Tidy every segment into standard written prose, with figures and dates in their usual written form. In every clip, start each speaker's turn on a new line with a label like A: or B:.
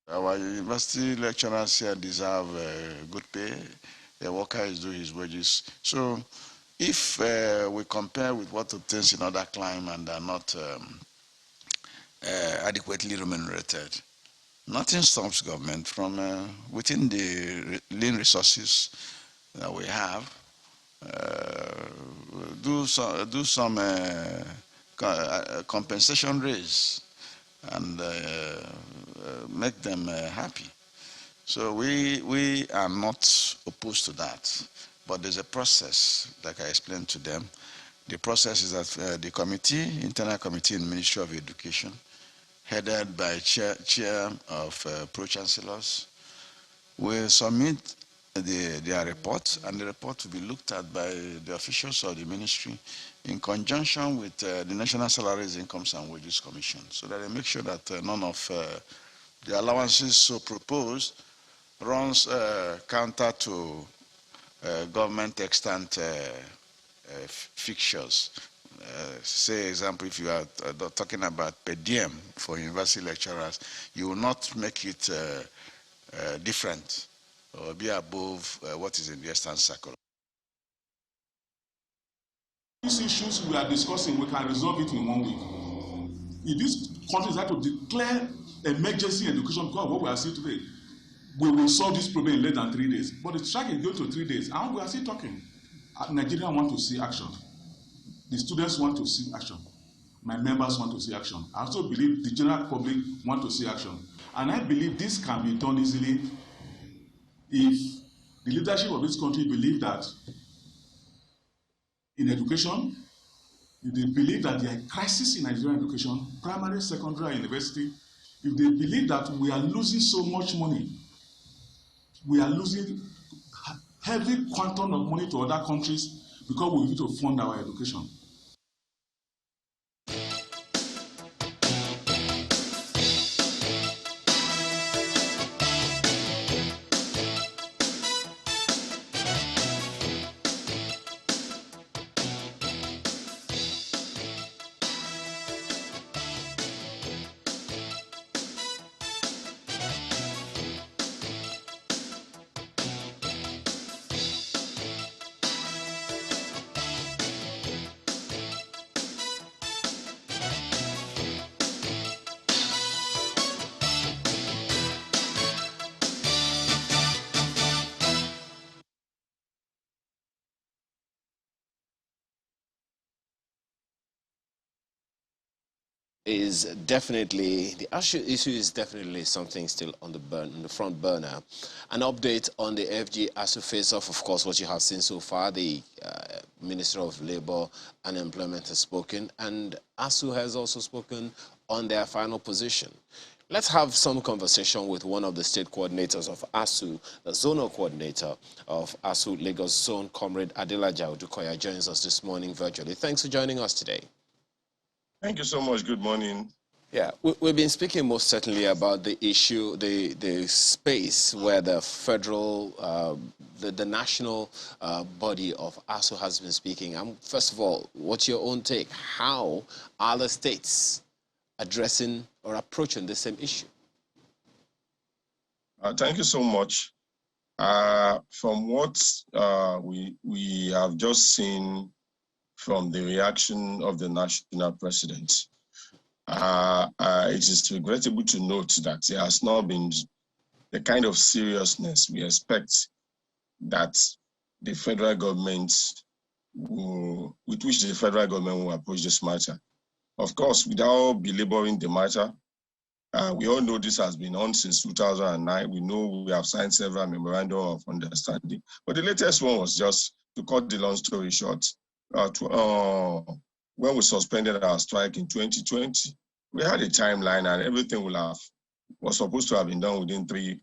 A: Our university lecturers here deserve good pay. The worker is doing his wages. So if we compare with what obtains in other climes and are not adequately remunerated, nothing stops government from within the lean resources that we have do some compensation raise and make them happy. So we are not opposed to that, but there's a process, like I explained to them. The process is that the committee, internal committee in Ministry of Education, headed by chair of pro-chancellors, will submit their report, and the report will be looked at by the officials of the ministry in conjunction with the National Salaries, Incomes and Wages Commission, so that they make sure that none of the allowances so proposed runs counter to government extant fixtures. Say, example, if you are talking about per diem for university lecturers, you will not make it different or be above what is in the Eastern Circle.
B: These issues we are discussing, we can resolve it in 1 week. If these countries have to declare emergency education because of what we are seeing today, we will solve this problem in less than 3 days. But the strike is going to 3 days, and we are still talking. Nigerians want to see action. The students want to see action. My members want to see action. I also believe the general public want to see action. And I believe this can be done easily if the leadership of this country believe that in education, if they believe that there are crises in Nigerian education, primary, secondary, and university, if they believe that we are losing so much money, we are losing heavy quantum of money to other countries because we need to fund our education.
C: Is definitely the issue is definitely something still on the front burner. An update on the FG ASUU face-off, of course, what you have seen so far. The Minister of Labour and Employment has spoken, and ASUU has also spoken on their final position. Let's have some conversation with one of the state coordinators of ASUU, the zonal coordinator of ASUU Lagos Zone, Comrade Adelaja Odukoya, joins us this morning virtually. Thanks for joining us today.
D: Thank you so much. Good morning.
C: Yeah, we've been speaking most certainly about the issue, the space where the federal, the national body of ASUU has been speaking. First of all, what's your own take? How are the states addressing or approaching the same issue?
D: Thank you so much. From what we have just seen from the reaction of the national president, it is regrettable to note that there has not been the kind of seriousness we expect that the federal government with which the federal government will approach this matter. Of course, without belaboring the matter, we all know this has been on since 2009. We know we have signed several memorandum of understanding, but the latest one was just, to cut the long story short, when we suspended our strike in 2020, we had a timeline and everything was supposed to have been done within 3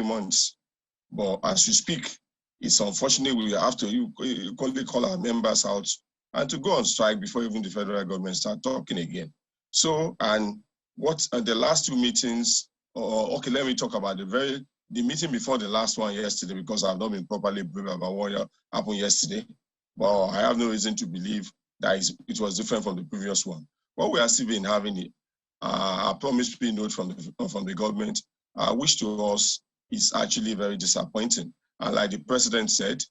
D: months. But as you speak, it's unfortunate we have to call our members out and to go on strike before even the federal government start talking again. So, and what the last 2 meetings, okay, let me talk about the meeting before the last one yesterday, because I've not been properly briefed about what happened yesterday. But I have no reason to believe that it was different from the previous one. What we are still been having a promissory note from the government, which to us is actually very disappointing. And like the president said,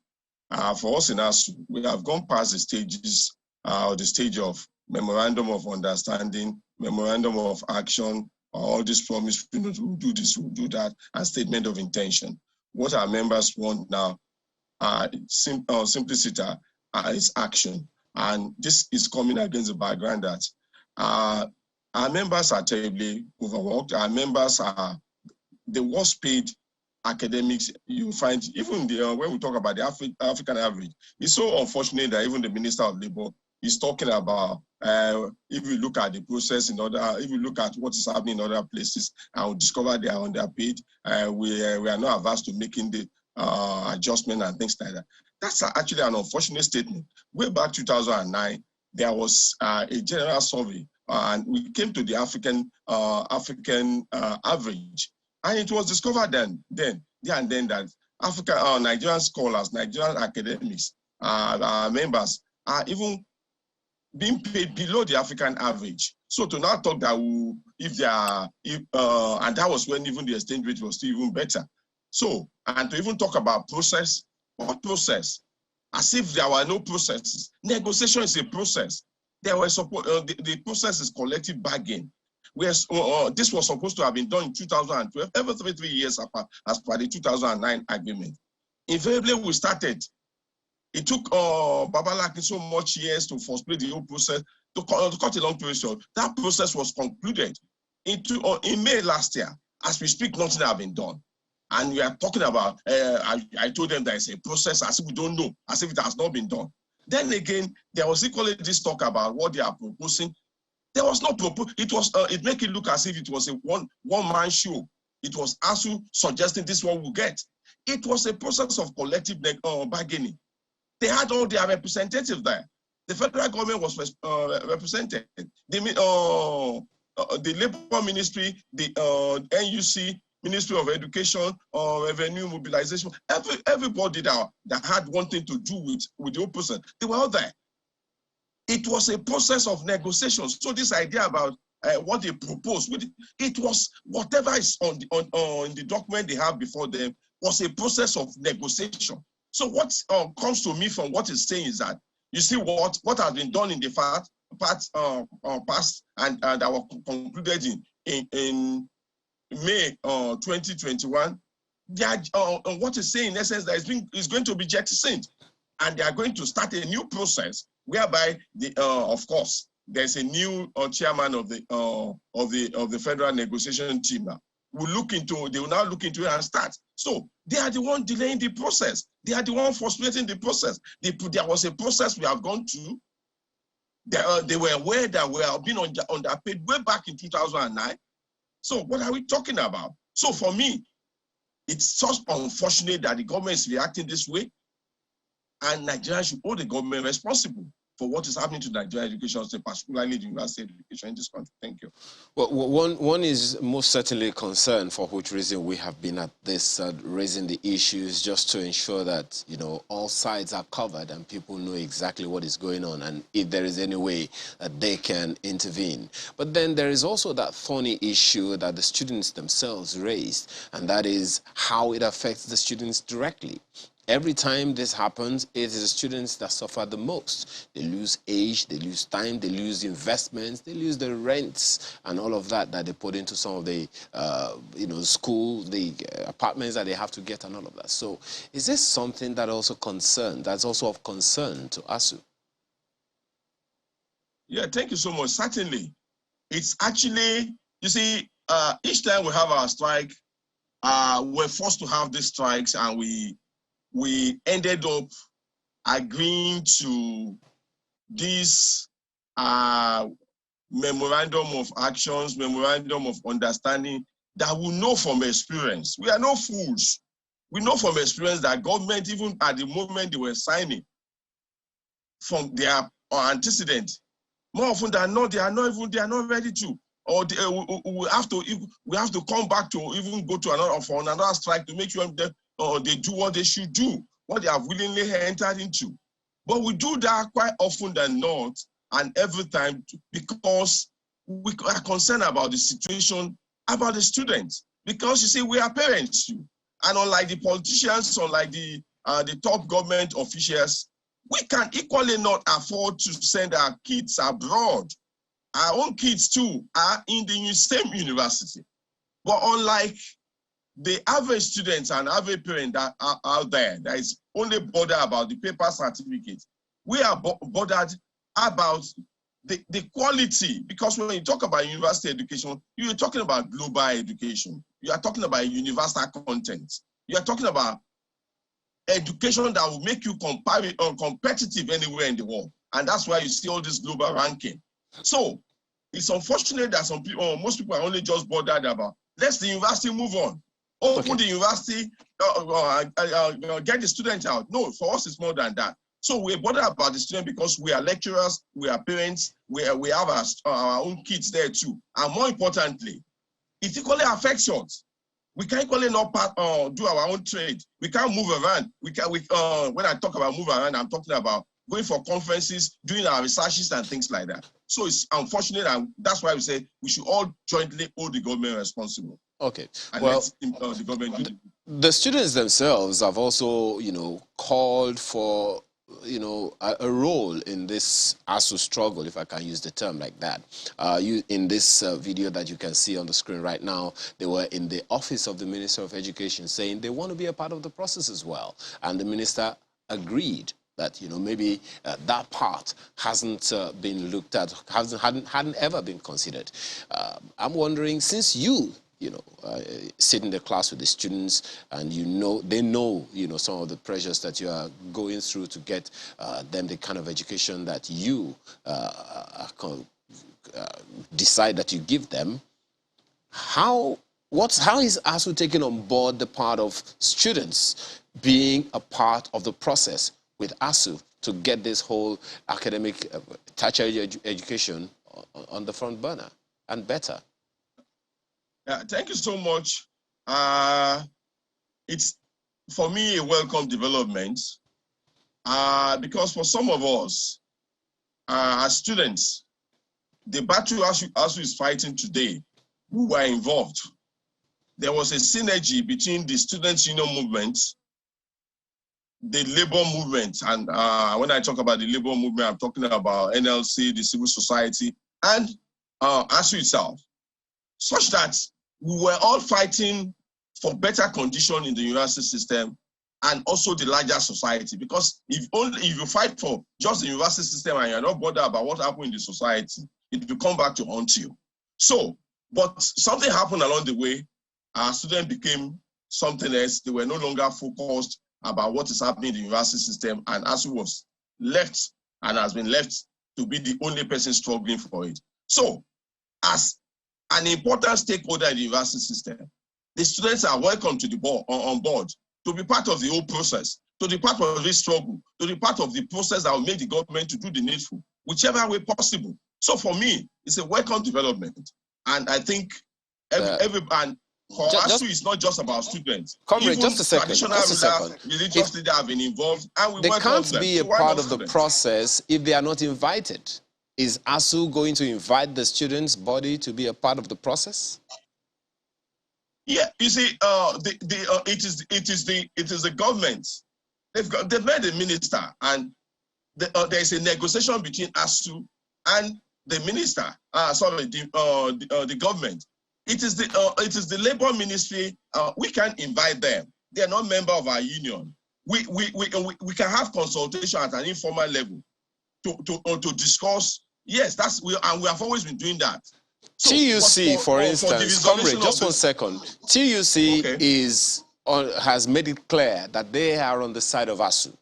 D: for us in ASUU, we have gone past the stages, the stage of memorandum of understanding, memorandum of action, all these promises, we'll do this, we'll do that, and statement of intention. What our members want now, simplicity, is action. And this is coming against the background that our members are terribly overworked. Our members are the worst paid academics you find, even when we talk about the African average. It's so unfortunate that even the Minister of Labour is talking about, if you look at the process if you look at what is happening in other places, and we discover they are underpaid, we are not averse to making the adjustment and things like that. That's actually an unfortunate statement. Way back 2009, there was a general survey, and we came to the African average. And it was discovered then that Nigerian scholars, Nigerian academics, members are even being paid below the African average. So to now talk that and that was when even the exchange rate was still even better. So, and to even talk about process, what process? As if there were no processes. Negotiation is a process. There were the process is collective bargaining. This was supposed to have been done in 2012, every 3 years as per the 2009 agreement. Invariably, we started. It took Babalaki so much years to frustrate the whole process. To cut a long story short, that process was concluded in May last year. As we speak, nothing has been done. And we are talking about, I told them there is a process as if we don't know, as if it has not been done. Then again, there was equally this talk about what they are proposing. There was no proposal. It make it look as if it was a one-man show. It was ASUU suggesting this one will get. It was a process of collective bargaining. They had all their representatives there. The federal government was represented. The Labour Ministry, the NUC, Ministry of Education, Revenue Mobilization, everybody that had one thing to do with the whole process, they were all there. It was a process of negotiation. So this idea about what they proposed, it was whatever is on the document they have before them was a process of negotiation. So what comes to me from what it's saying is that you see what has been done in the past and that was concluded in May 2021. What it's saying in essence that is going to be jettisoned, and they are going to start a new process whereby of course there's a new chairman of the federal negotiation team now. They will now look into it and start. So they are the one delaying the process. They are the one frustrating the process. There was a process we have gone through. They were aware that we have been underpaid way back in 2009. So what are we talking about? So for me, it's just unfortunate that the government is reacting this way, and Nigeria should hold the government responsible for what is happening to Nigerian education, particularly the university education in this country. Thank you.
C: Well, one is most certainly concerned, for which reason we have been at this, raising the issues just to ensure that, all sides are covered and people know exactly what is going on and if there is any way that they can intervene. But then there is also that thorny issue that the students themselves raised, and that is how it affects the students directly. Every time this happens, it is the students that suffer the most. They lose age, they lose time, they lose investments, they lose the rents and all of that they put into some of the, school, the apartments that they have to get and all of that. So is this something that's also of concern to ASUU?
D: Yeah, thank you so much. Certainly. It's actually, you see, each time we have our strike, we're forced to have these strikes, and we ended up agreeing to this memorandum of actions, memorandum of understanding that we know from experience. We are no fools. We know from experience that government, even at the moment they were signing, from their antecedent, more often than not, they are not ready to. Or we have to come back to even go to another strike to make sure that they do what they should do, what they have willingly entered into. But we do that quite often than not, and every time, because we are concerned about the situation, about the students, because you see, we are parents too. And unlike the politicians, unlike the top government officials, we can equally not afford to send our kids abroad. Our own kids too are in the same university. But unlike the average students and average parent that are out there that is only bothered about the paper certificate, we are bothered about the quality, because when you talk about university education, you're talking about global education. You are talking about universal content. You are talking about education that will make you competitive anywhere in the world. And that's why you see all this global ranking. So it's unfortunate that some people, most people are only just bothered about, let the university move on. Open the university, get the students out. No, for us, it's more than that. So we're bothered about the student because we are lecturers, we are parents, we have our own kids there too. And more importantly, it equally affects us. We can equally not do our own trade. We can't move around. When I talk about move around, I'm talking about going for conferences, doing our researches and things like that. So it's unfortunate, and that's why we say we should all jointly hold the government responsible.
C: Okay.
D: And
C: well,
D: let the government do
C: the students themselves have also, called for, a role in this ASUU struggle, if I can use the term like that. In this video that you can see on the screen right now, they were in the office of the Minister of Education saying they want to be a part of the process as well. And the minister agreed that, maybe that part hasn't been looked at, hadn't ever been considered. I'm wondering, since you sit in the class with the students, and they know some of the pressures that you are going through to get them the kind of education that you decide that you give them. How is ASUU taking on board the part of students being a part of the process with ASUU to get this whole academic tertiary education on the front burner and better?
D: Thank you so much. It's, for me, a welcome development because for some of us, as students, the battle ASUU is fighting today, we were involved. There was a synergy between the students' union movement, the labor movement, and when I talk about the labor movement, I'm talking about NLC, the civil society, and ASUU itself, such that we were all fighting for better condition in the university system and also the larger society. Because if you fight for just the university system and you're not bothered about what happened in the society, it will come back to haunt you. So, but something happened along the way. Our students became something else. They were no longer focused about what is happening in the university system, and ASUU was left and has been left to be the only person struggling for it. So, as an important stakeholder in the university system, the students are welcome to the on board to be part of the whole process, to be part of this struggle, to be part of the process that will make the government to do the needful, whichever way possible. So for me, it's a welcome development. And I think and for ASUU, it's not just about students.
C: Comrade, just a second.
D: Religious leaders have been involved, and we welcome them.
C: They can't be a part of the process if they are not invited. Is ASUU going to invite the students' body to be a part of the process?
D: Yeah, you see, it is the government. They've made a minister, and there is a negotiation between ASUU and the minister. The government. It is the labor ministry. We can't invite them. They are not member of our union. We can have consultation at an informal level to discuss. Yes, and we have always been doing that. So,
C: TUC, for instance, comrade, just 1 second. TUC has made it clear that they are on the side of ASUU,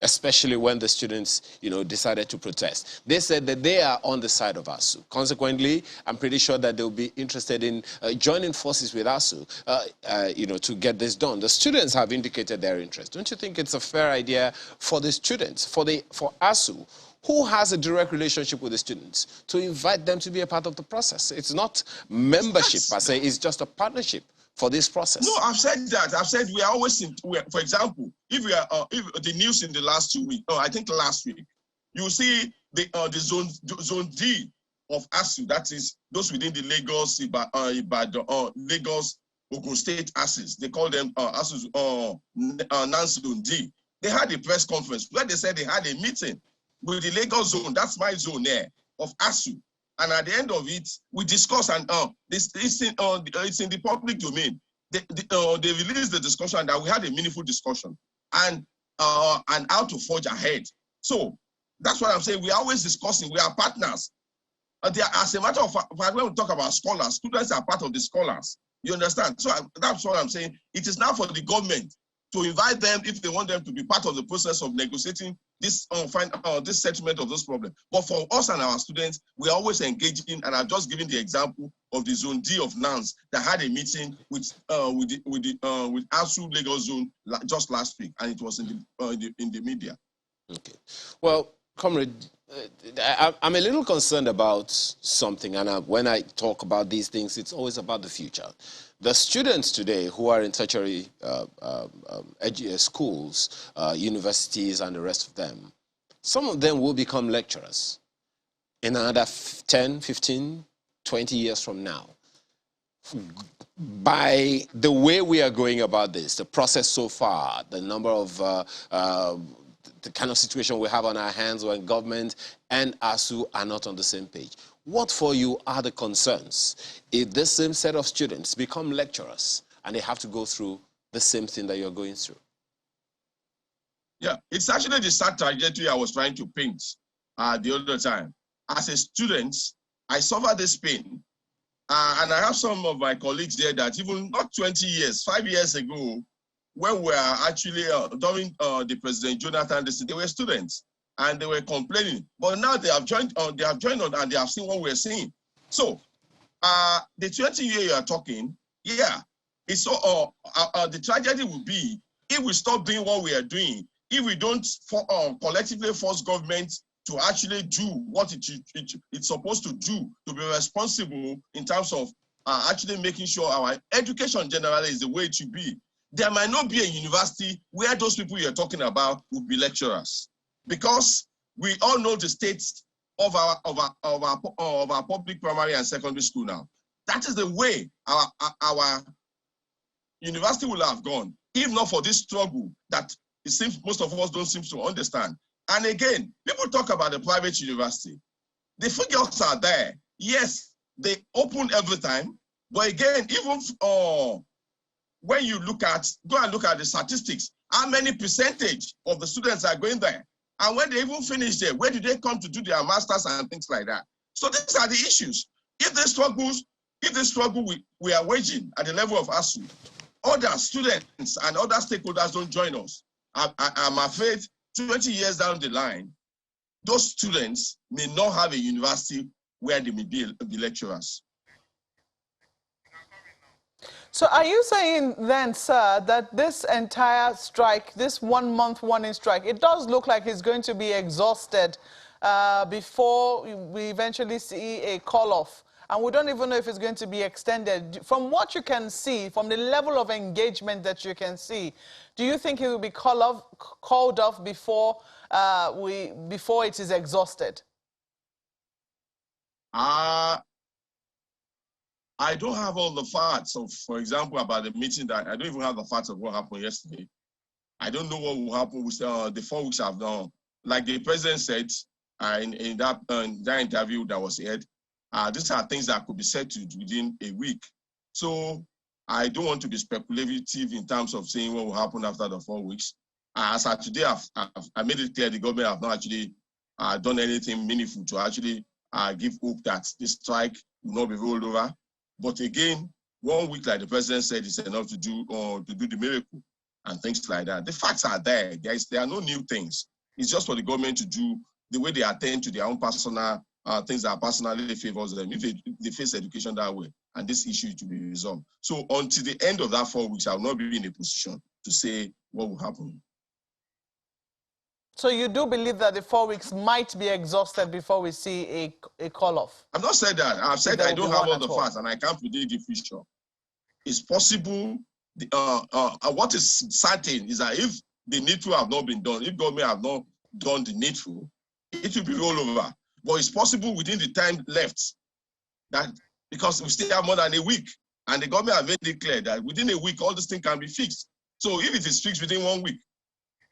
C: especially when the students, decided to protest. They said that they are on the side of ASUU. Consequently, I'm pretty sure that they'll be interested in joining forces with ASUU, to get this done. The students have indicated their interest. Don't you think it's a fair idea for the students, for ASUU, who has a direct relationship with the students, to invite them to be a part of the process? It's not membership per se, it's just a partnership for this process.
D: No, I've said that. I've said we are always for example, if the news in the last 2 weeks, I think last week, you see the zone D of ASUU, that is those within the Lagos, Lagos, Ogun State ASUUs, they call them ASUU non-zone D. They had a press conference where they said they had a meeting with the Lagos zone, that's my zone there, of ASUU. And at the end of it, we discussed, and it's in the public domain. They released the discussion that we had a meaningful discussion and how to forge ahead. So that's what I'm saying. We're always discussing. We are partners. As a matter of fact, when we talk about scholars, students are part of the scholars. You understand? So that's what I'm saying. It is now for the government to invite them if they want them to be part of the process of negotiating this this settlement of this problem. But for us and our students, we are always engaging, and I've just given the example of the Zone D of NANS that had a meeting with ASUU Lagos Zone just last week, and it was in the media.
C: Okay. Well, comrade, I'm a little concerned about something, and when I talk about these things, it's always about the future. The students today who are in tertiary schools, universities, and the rest of them, some of them will become lecturers in another 10, 15, 20 years from now. By the way we are going about this, the process so far, the number of the kind of situation we have on our hands when government and ASUU are not on the same page. What for you are the concerns if this same set of students become lecturers and they have to go through the same thing that you're going through?
D: Yeah, it's actually the sad trajectory I was trying to paint the other time. As a student, I suffer this pain. And I have some of my colleagues there that even not 20 years, 5 years ago, when we were actually during the President Jonathan, they were students and they were complaining. But now they have joined on and they have seen what we're seeing. So the 20-year you are talking, yeah, it's the tragedy would be if we stop doing what we are doing, if we don't collectively force government to actually do what it's supposed to do, to be responsible in terms of actually making sure our education generally is the way it should be. There might not be a university where those people you're talking about will be lecturers, because we all know the state of our public primary and secondary school now. That is the way our university will have gone, if not for this struggle that it seems most of us don't seem to understand. And again, people talk about the private university. The figures are there. Yes, they open every time, but again, even when you go and look at the statistics, how many percentage of the students are going there? And when they even finish there, where do they come to do their masters and things like that? So these are the issues. If the struggle we are waging at the level of ASUU, other students and other stakeholders don't join us, I'm afraid 20 years down the line, those students may not have a university where they may be lecturers.
E: So are you saying then, sir, that this entire strike, this 1 month warning strike, it does look like it's going to be exhausted before we eventually see a call-off? And we don't even know if it's going to be extended. From what you can see, from the level of engagement that you can see, do you think it will be called off before it is exhausted?
D: I don't have all the facts of, for example, about the meeting that I don't even have the facts of what happened yesterday. I don't know what will happen with the 4 weeks I've done. Like the president said in that interview that was aired, these are things that could be settled within a week. So I don't want to be speculative in terms of saying what will happen after the 4 weeks. As of today, I made it clear the government have not actually done anything meaningful to actually give hope that this strike will not be rolled over. But again, 1 week, like the president said, is enough to do the miracle and things like that. The facts are there. There are no new things. It's just for the government to do the way they attend to their own personal things that personally favors them. If they face education that way, and this issue to be resolved. So until the end of that 4 weeks, I will not be in a position to say what will happen.
E: So you do believe that the 4 weeks might be exhausted before we see a call-off?
D: I've not said that. I've said I don't have all the facts and I can't predict the future. It's possible. What is certain is that if the needful have not been done, if government have not done the needful, it will be rolled over. But it's possible within the time left, that because we still have more than a week, and the government have made it clear that within a week, all this thing can be fixed. So if it is fixed within 1 week,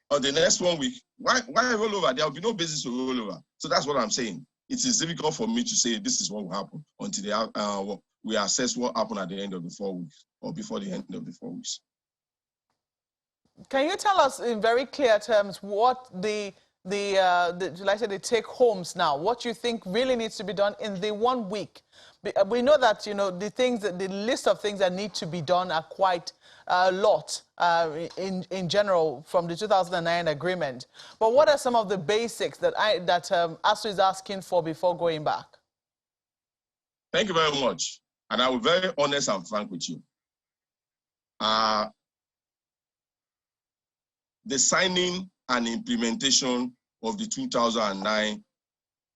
D: or the next 1 week, why roll over? There will be no basis to roll over. So that's what I'm saying. It is difficult for me to say this is what will happen until we assess what happened at the end of the 4 weeks or before the end of the 4 weeks.
E: Can you tell us in very clear terms what the take homes now, what you think really needs to be done in the 1 week? We know that, you know, the list of things that need to be done are quite a lot in general from the 2009 agreement. But what are some of the basics that ASUU is asking for before going back?
D: Thank you very much. And I will be very honest and frank with you. The signing and implementation of the 2009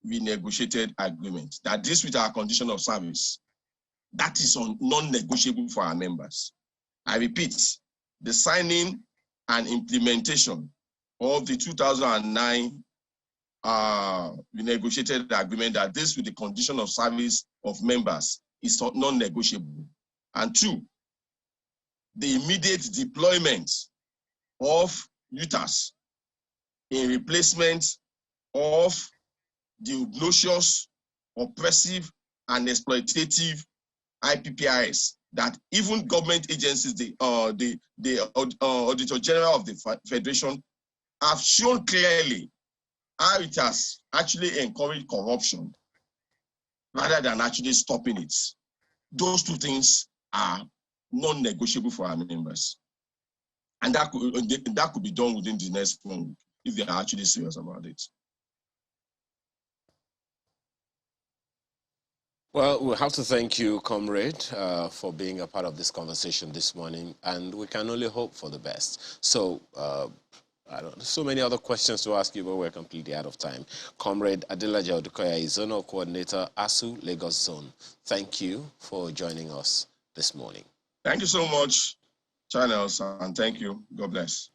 D: renegotiated agreement, that deals with our condition of service, that is non-negotiable for our members. I repeat, the signing and implementation of the 2009 renegotiated agreement that deals with the condition of service of members is non-negotiable. And two, the immediate deployment of UTAS in replacement of the obnoxious, oppressive, and exploitative IPPIS that even government agencies, the Auditor General of the Federation, have shown clearly how it has actually encouraged corruption rather than actually stopping it. Those two things are non-negotiable for our members. And that could be done within the next 1 week if they are actually serious about it.
C: Well, we have to thank you, comrade, for being a part of this conversation this morning, and we can only hope for the best. So, so many other questions to ask you, but we're completely out of time. Comrade Adelaja Odukoya is Zonal Coordinator, ASUU Lagos Zone. Thank you for joining us this morning.
D: Thank you so much, channels, and thank you. God bless.